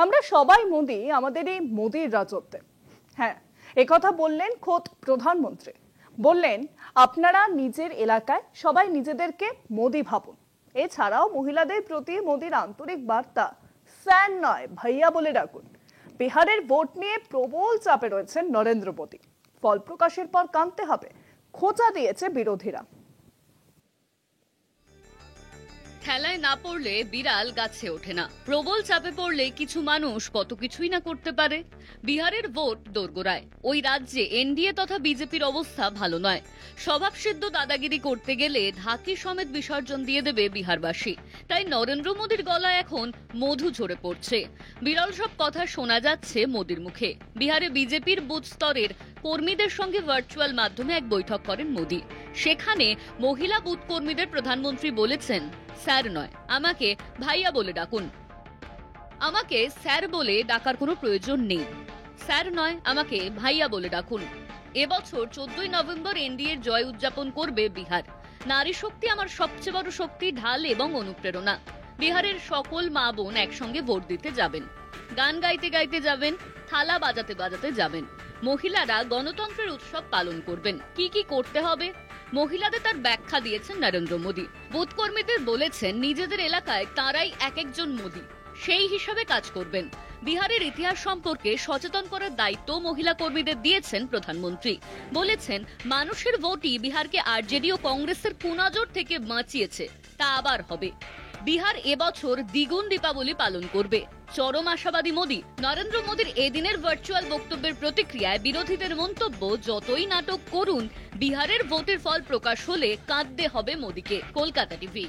আমরা সবাই মোদি, আমাদের এই মোদির রাজত্বে। হ্যাঁ, একথা বললেন খোদ প্রধানমন্ত্রী। বললেন, আপনারা নিজের এলাকায় সবাই নিজেদেরকে মোদি ভাবুন। এছাড়াও মহিলাদের প্রতি মোদির আন্তরিক বার্তা, স্যার নয় ভাইয়া বলে ডাকুন। বিহারের ভোট নিয়ে প্রবল চাপে রয়েছেন নরেন্দ্র মোদি। ফল প্রকাশের পর কাঁদতে হবে, খোঁচা দিয়েছে বিরোধীরা। খেলায় না পড়লে বিড়াল গাছে ওঠে না। প্রবল চাপে পড়লে কিছু মানুষ কত কিছুই না করতে পারে। বিহারের ভোট দোরগোড়ায়। ওই রাজ্যে এনডিএ তথা বিজেপির অবস্থা ভালো নয়। স্বভাবসিদ্ধ দাদাগিরি করতে গেলে ঢাকি সমেত বিসর্জন দিয়ে দেবে বিহারবাসী। তাই নরেন্দ্র মোদীর গলায় এখন মধু ঝরে পড়ছে। বিরল সব কথা শোনা যাচ্ছে মোদীর মুখে। বিহারে বিজেপির বুথ স্তরের কর্মীদের সঙ্গে ভার্চুয়াল মাধ্যমে এক বৈঠক করেন মোদী। সেখানে মহিলা বুথ কর্মীদের প্রধানমন্ত্রী বলেছেন, স্যার নয়, আমাকে ভাইয়া বলে ডাকুন। আমাকে স্যার বলে ডাকার কোনো প্রয়োজন নেই। স্যার নয়, আমাকে ভাইয়া বলে ডাকুন। এবছর 14 নভেম্বর এনডিএর জয় উদযাপন করবে বিহার। নারী শক্তি আমার সবচেয়ে বড় শক্তি, ঢাল এবং অনুপ্রেরণা। বিহারের সকল মা বোন একসঙ্গে ভোট দিতে যাবেন, গান গাইতে গাইতে যাবেন, থালা বাজাতে বাজাতে যাবেন। মহিলারা গণতন্ত্রের উৎসব পালন করবেন। কি কি করতে হবে মহিলাদের তার ব্যাখ্যা দিয়েছেন নরেন্দ্র মোদী। বুথ কর্মীদের বলেছেন, নিজেদের এলাকায় তারাই এক একজন মোদী, সেই হিসাবে কাজ করবেন। বিহারের ইতিহাস সম্পর্কে সচেতন করার দায়িত্ব মহিলা কর্মীদের দিয়েছেন প্রধানমন্ত্রী। বলেছেন, মানুষের ভোটই বিহারকে আরজেডি ও কংগ্রেসের কুনজর থেকে বাঁচিয়েছে, তা আবার হবে। বিহার এবছর দ্বিগুণ দীপাবলি পালন করবে। চরম আশাবাদী মোদী। নরেন্দ্র মোদীর এদিনের ভার্চুয়াল বক্তব্যের প্রতিক্রিয়ায় বিরোধীদের মন্তব্য, যতই নাটক করুন, বিহারের ভোটের ফল প্রকাশ হলে কাঁদতে হবে মোদীকে। কলকাতা টিভি।